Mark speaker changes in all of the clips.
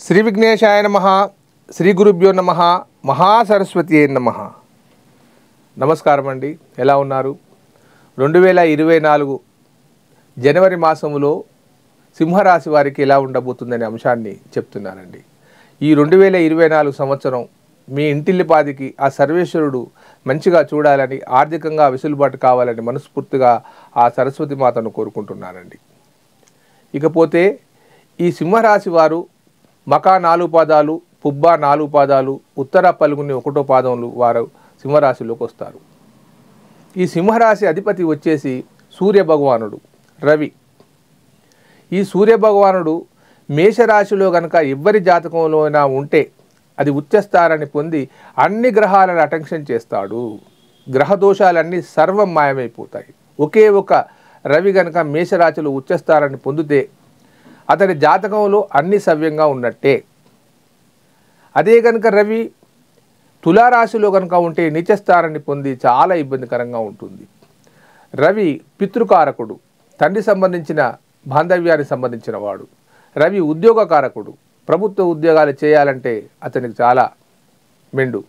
Speaker 1: శ్రీ విఘ్నేశాయ నమః. శ్రీ గురుభ్యో నమః. మహాసరస్వతి నమః. నమస్కారం అండి. ఎలా ఉన్నారు? 2024 జనవరి మాసములో సింహరాశి వారికి ఎలా ఉండబోతుందనే అంశాన్ని చెప్తున్నానండి. ఈ 2024 సంవత్సరం మీ ఇంటిల్లిపాదికి ఆ సర్వేశ్వరుడు మంచిగా చూడాలని, ఆర్థికంగా వెసులుబాటు కావాలని మనస్ఫూర్తిగా ఆ సరస్వతి మాతను కోరుకుంటున్నానండి. ఇకపోతే ఈ సింహరాశి వారు మకా 4 పాదాలు, పుబ్బ 4 పాదాలు, ఉత్తర పలుగుని 1వ పాదములు వారు సింహరాశిలోకి వస్తారు. ఈ సింహరాశి అధిపతి వచ్చేసి సూర్య భగవానుడు రవి. ఈ సూర్య భగవానుడు మేషరాశిలో గనక ఎవ్వరి జాతకంలోనైనా ఉంటే అది ఉచ్చస్థానాన్ని పొంది అన్ని గ్రహాలను అటెన్షన్ చేస్తాడు. గ్రహ దోషాలన్నీ సర్వం మాయమైపోతాయి. ఒకే ఒక రవి గనక మేషరాశిలో ఉచ్చస్థానాన్ని పొందితే అతని జాతకంలో అన్ని సవ్యంగా ఉన్నట్టే. అదే కనుక రవి తులారాశిలో కనుక ఉంటే నీచస్థానాన్ని పొంది చాలా ఇబ్బందికరంగా ఉంటుంది. రవి పితృకారకుడు, తండ్రి సంబంధించిన బాంధవ్యానికి సంబంధించిన వాడు. రవి ఉద్యోగకారకుడు, ప్రభుత్వ ఉద్యోగాలు చేయాలంటే అతనికి చాలా మెండు.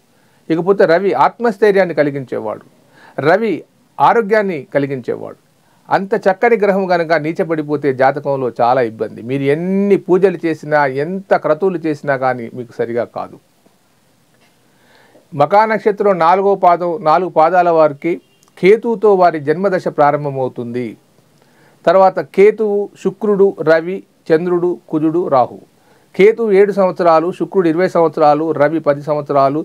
Speaker 1: ఇకపోతే రవి ఆత్మస్థైర్యాన్ని కలిగించేవాడు, రవి ఆరోగ్యాన్ని కలిగించేవాడు. అంత చక్కని గ్రహం కనుక నీచపడిపోతే జాతకంలో చాలా ఇబ్బంది. మీరు ఎన్ని పూజలు చేసినా, ఎంత క్రతువులు చేసినా కానీ మీకు సరిగా కాదు. మకా నక్షత్రం 4వ పాదం, 4 పాదాల వారికి కేతువుతో వారి జన్మదశ ప్రారంభమవుతుంది. తర్వాత కేతువు, శుక్రుడు, రవి, చంద్రుడు, కుజుడు, రాహు. కేతువు 7 సంవత్సరాలు, శుక్రుడు 20 సంవత్సరాలు, రవి 10 సంవత్సరాలు,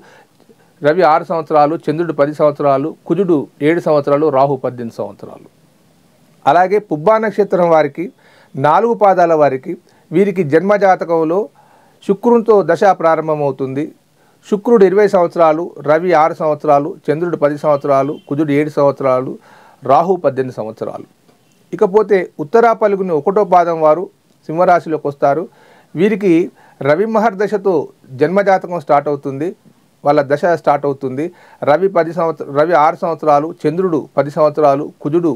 Speaker 1: రవి 6 సంవత్సరాలు, చంద్రుడు 10 సంవత్సరాలు, కుజుడు 7 సంవత్సరాలు, రాహు 18 సంవత్సరాలు. అలాగే పుబ్బా నక్షత్రం వారికి 4 పాదాల వారికి వీరికి జన్మజాతకంలో శుక్రునితో దశ ప్రారంభమవుతుంది. శుక్రుడు 20 సంవత్సరాలు, రవి 6 సంవత్సరాలు, చంద్రుడు 10 సంవత్సరాలు, కుజుడు 7 సంవత్సరాలు, రాహు 18 సంవత్సరాలు. ఇకపోతే ఉత్తరా పలుగుని 1వ పాదం వారు సింహరాశిలోకి వస్తారు. వీరికి రవి మహర్దశతో జన్మజాతకం స్టార్ట్ అవుతుంది, వాళ్ళ దశ స్టార్ట్ అవుతుంది. రవి 6 సంవత్సరాలు, చంద్రుడు 10 సంవత్సరాలు, కుజుడు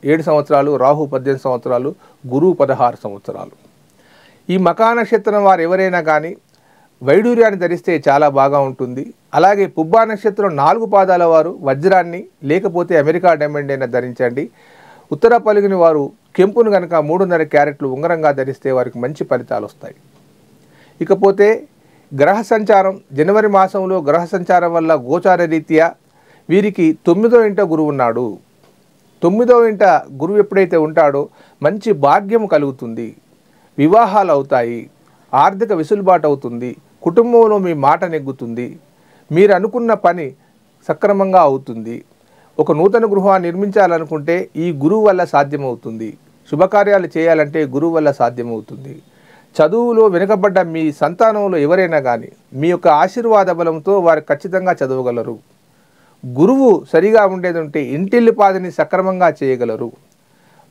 Speaker 1: 7 సంవత్సరాలు, రాహు 18 సంవత్సరాలు, గురువు 16 సంవత్సరాలు. ఈ మకా నక్షత్రం వారు ఎవరైనా కానీ వైడూర్యాన్ని ధరిస్తే చాలా బాగా ఉంటుంది. అలాగే పుబ్బా నక్షత్రం 4 పాదాల వారు వజ్రాన్ని లేకపోతే అమెరికా డైమండ్ అయినా ధరించండి. ఉత్తర పలుగుని వారు కెంపును కనుక 3.5 క్యారెట్లు ఉంగరంగా ధరిస్తే వారికి మంచి ఫలితాలు వస్తాయి. ఇకపోతే గ్రహ సంచారం, జనవరి మాసంలో గ్రహ సంచారం వల్ల గోచార రీత్యా వీరికి 9వ ఇంట గురువు ఉన్నాడు. 9వ ఇంట గురువు ఎప్పుడైతే ఉంటాడో మంచి భాగ్యం కలుగుతుంది, వివాహాలు అవుతాయి, ఆర్థిక వెసులుబాటు అవుతుంది, కుటుంబంలో మీ మాట నెగ్గుతుంది, మీరు అనుకున్న పని సక్రమంగా అవుతుంది. ఒక నూతన గృహాన్ని నిర్మించాలనుకుంటే ఈ గురువు వల్ల సాధ్యమవుతుంది. శుభకార్యాలు చేయాలంటే గురువు వల్ల సాధ్యమవుతుంది. చదువులో వెనుకబడ్డ మీ సంతానంలో ఎవరైనా కానీ మీ యొక్క ఆశీర్వాద బలంతో వారు ఖచ్చితంగా చదవగలరు. గురువు సరిగా ఉండేది ఉంటే ఇంటిల్లిపాదిని సక్రమంగా చేయగలరు.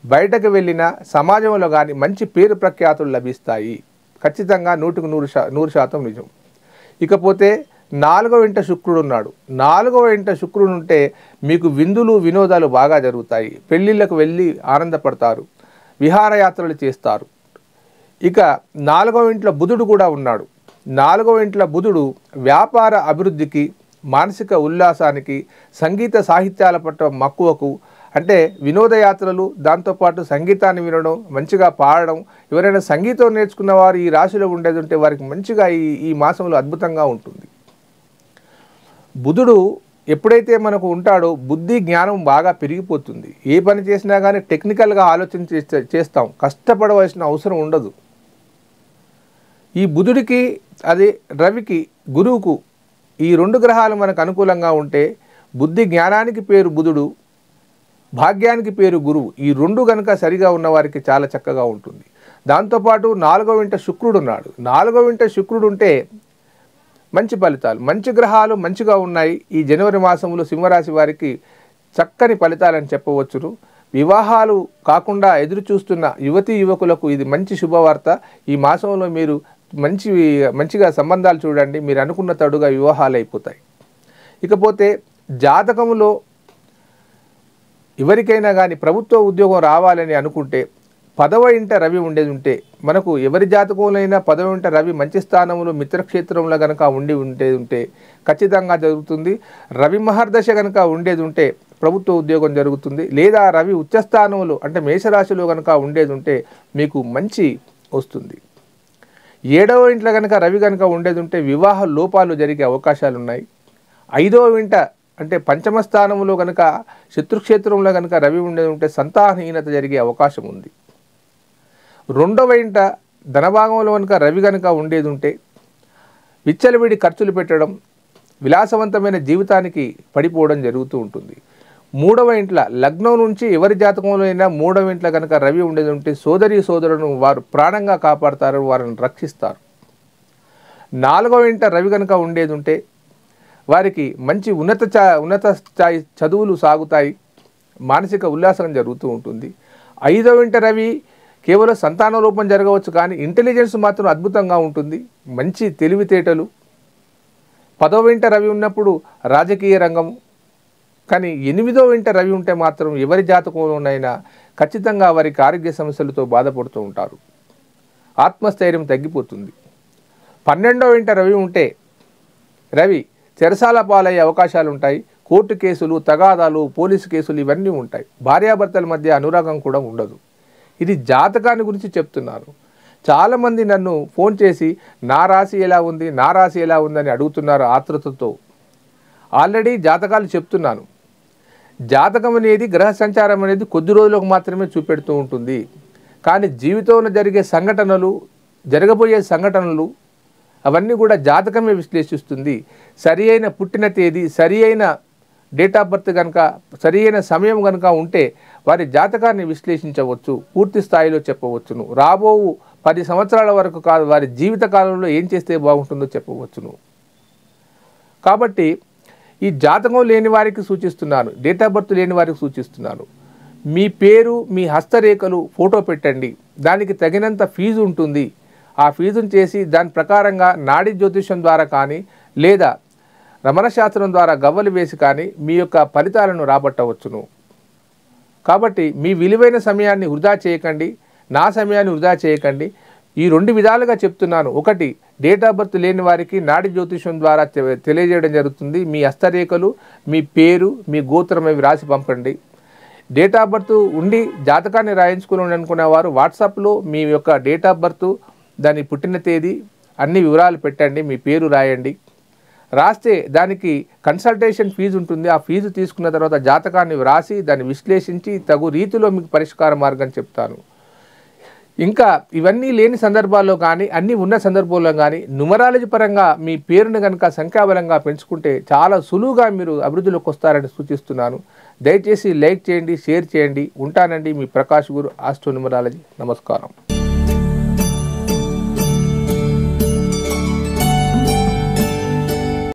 Speaker 1: బయటకు వెళ్ళిన సమాజంలో కానీ మంచి పేరు ప్రఖ్యాతులు లభిస్తాయి. ఖచ్చితంగా 100% నిజం. ఇకపోతే 4వ ఇంట శుక్రుడు ఉన్నాడు. 4వ ఇంట శుక్రుడు ఉంటే మీకు విందులు వినోదాలు బాగా జరుగుతాయి. పెళ్ళిళ్ళకు వెళ్ళి ఆనందపడతారు, విహారయాత్రలు చేస్తారు. ఇక 4వ ఇంట్లో బుధుడు కూడా ఉన్నాడు. 4వ ఇంట్లో బుధుడు వ్యాపార అభివృద్ధికి, మానసిక ఉల్లాసానికి, సంగీత సాహిత్యాల పట్ల మక్కువకు, అంటే వినోదయాత్రలు, దాంతోపాటు సంగీతాన్ని వినడం, మంచిగా పాడడం. ఎవరైనా సంగీతం నేర్చుకున్న వారు ఈ రాశిలో ఉండేది ఉంటే వారికి మంచిగా ఈ మాసంలో అద్భుతంగా ఉంటుంది. బుధుడు ఎప్పుడైతే మనకు ఉంటాడో బుద్ధి జ్ఞానం బాగా పెరిగిపోతుంది. ఏ పని చేసినా కానీ టెక్నికల్గా ఆలోచన చేస్తాం, కష్టపడవలసిన అవసరం ఉండదు. ఈ బుధుడికి, అదే రవికి, గురువుకు ఈ 2 గ్రహాలు మనకు అనుకూలంగా ఉంటే బుద్ధి జ్ఞానానికి పేరు బుధుడు, భాగ్యానికి పేరు గురువు. ఈ 2 కనుక సరిగా ఉన్నవారికి చాలా చక్కగా ఉంటుంది. దాంతోపాటు 4వ ఇంట శుక్రుడు ఉన్నాడు. 4వ ఇంట శుక్రుడు ఉంటే మంచి ఫలితాలు, మంచి గ్రహాలు మంచిగా ఉన్నాయి. ఈ జనవరి మాసంలో సింహరాశి వారికి చక్కని ఫలితాలని చెప్పవచ్చును. వివాహాలు కాకుండా ఎదురు చూస్తున్న యువతీ యువకులకు ఇది మంచి శుభవార్త. ఈ మాసంలో మీరు మంచిగా సంబంధాలు చూడండి, మీరు అనుకున్న తడుగా వివాహాలు అయిపోతాయి. ఇకపోతే జాతకంలో ఎవరికైనా కానీ ప్రభుత్వ ఉద్యోగం రావాలని అనుకుంటే 10వ ఇంట రవి ఉండేది ఉంటే, మనకు ఎవరి జాతకంలోనైనా 10వ ఇంట రవి మంచి స్థానంలో మిత్రక్షేత్రంలో కనుక ఉంటే ఖచ్చితంగా జరుగుతుంది. రవి మహర్దశ కనుక ఉండేది ఉంటే ప్రభుత్వ ఉద్యోగం జరుగుతుంది. లేదా రవి ఉచ్చస్థానంలో అంటే మేషరాశిలో కనుక ఉండేది ఉంటే మీకు మంచి వస్తుంది. 7వ ఇంట్లో కనుక రవి కనుక ఉండేది ఉంటే వివాహ లోపాలు జరిగే అవకాశాలు ఉన్నాయి. 5వ ఇంట అంటే పంచమ స్థానంలో కనుక శత్రుక్షేత్రంలో కనుక రవి ఉండేది ఉంటే సంతానహీనత జరిగే అవకాశం ఉంది. 2వ ఇంట ధనభాగంలో కనుక రవి కనుక ఉండేది ఉంటే విచ్చలవిడి ఖర్చులు పెట్టడం, విలాసవంతమైన జీవితానికి పడిపోవడం జరుగుతూ ఉంటుంది. 3వ ఇంట్లో లగ్నం నుంచి ఎవరి జాతకంలో అయినా 3వ ఇంట్లో కనుక రవి ఉండేది ఉంటే సోదరులను వారు ప్రాణంగా కాపాడుతారు, వారిని రక్షిస్తారు. 4వ ఇంట రవి కనుక ఉండేది ఉంటే వారికి మంచి ఉన్నత స్థాయి చదువులు సాగుతాయి, మానసిక ఉల్లాసం జరుగుతూ ఉంటుంది. 5వ ఇంట రవి కేవలం సంతాన రూపం జరగవచ్చు, కానీ ఇంటెలిజెన్స్ మాత్రం అద్భుతంగా ఉంటుంది, మంచి తెలివితేటలు. 10వ ఇంట రవి ఉన్నప్పుడు రాజకీయ రంగం. కానీ 8వ ఇంట రవి ఉంటే మాత్రం ఎవరి జాతకంలోనైనా ఖచ్చితంగా వారికి ఆరోగ్య సమస్యలతో బాధపడుతూ ఉంటారు, ఆత్మస్థైర్యం తగ్గిపోతుంది. 12వ ఇంట రవి ఉంటే రవి చెరసాల పాలయ్యే అవకాశాలు ఉంటాయి. కోర్టు కేసులు, తగాదాలు, పోలీసు కేసులు ఇవన్నీ ఉంటాయి. భార్యాభర్తల మధ్య అనురాగం కూడా ఉండదు. ఇది జాతకాన్ని గురించి చెప్తున్నారు. చాలామంది నన్ను ఫోన్ చేసి నా రాశి ఎలా ఉంది, నా రాశి ఎలా ఉందని అడుగుతున్నారు ఆతృతతో. ఆల్రెడీ జాతకాలు చెప్తున్నాను. జాతకం అనేది, గ్రహ సంచారం అనేది కొద్ది రోజులకు మాత్రమే చూపెడుతూ ఉంటుంది. కానీ జీవితంలో జరిగే సంఘటనలు, జరగబోయే సంఘటనలు అవన్నీ కూడా జాతకమే విశ్లేషిస్తుంది. సరి అయిన పుట్టిన తేదీ, సరి అయిన డేట్ ఆఫ్ బర్త్ కనుక, సరి అయిన సమయం కనుక ఉంటే వారి జాతకాన్ని విశ్లేషించవచ్చు, పూర్తి స్థాయిలో చెప్పవచ్చును. రాబో 10 సంవత్సరాల వరకు కాదు, వారి జీవిత కాలంలో ఏం చేస్తే బాగుంటుందో చెప్పవచ్చును. కాబట్టి ఈ జాతకం లేని వారికి సూచిస్తున్నాను, డేట్ ఆఫ్ బర్త్ లేని వారికి సూచిస్తున్నాను. మీ పేరు, మీ హస్తరేఖలు ఫోటో పెట్టండి, దానికి తగినంత ఫీజు ఉంటుంది. ఆ ఫీజును చేసి దాని ప్రకారంగా నాడీ జ్యోతిష్యం ద్వారా కానీ లేదా రమణశాస్త్రం ద్వారా గవ్వలు వేసి కానీ మీ యొక్క ఫలితాలను రాబట్టవచ్చును. కాబట్టి మీ విలువైన సమయాన్ని వృధా చేయకండి, నా సమయాన్ని వృధా చేయకండి. ఈ 2 విధాలుగా చెప్తున్నాను. ఒకటి, డేట్ ఆఫ్ బర్త్ లేని వారికి నాడీ జ్యోతిష్యం ద్వారా తెలియజేయడం జరుగుతుంది. మీ హస్తరేఖలు, మీ పేరు, మీ గోత్రం అవి రాసి పంపండి. డేట్ ఆఫ్ బర్త్ ఉండి జాతకాన్ని రాయించుకుని అనుకునేవారు వాట్సాప్లో మీ యొక్క డేట్ ఆఫ్ బర్త్, దాని పుట్టిన తేదీ అన్ని వివరాలు పెట్టండి, మీ పేరు రాయండి. రాస్తే దానికి కన్సల్టేషన్ ఫీజు ఉంటుంది. ఆ ఫీజు తీసుకున్న తర్వాత జాతకాన్ని వ్రాసి దాన్ని విశ్లేషించి తగు రీతిలో మీకు పరిష్కార మార్గం చెప్తాను. ఇంకా ఇవన్నీ లేని సందర్భాల్లో కానీ, అన్నీ ఉన్న సందర్భంలో కానీ న్యూమరాలజీ పరంగా మీ పేరును కనుక సంఖ్యాబలంగా పెంచుకుంటే చాలా సులువుగా మీరు అభివృద్ధిలోకి వస్తారని సూచిస్తున్నాను. దయచేసి లైక్ చేయండి, షేర్ చేయండి. ఉంటానండి, మీ ప్రకాష్ గురు, ఆస్ట్రో న్యూమరాలజీ. నమస్కారం.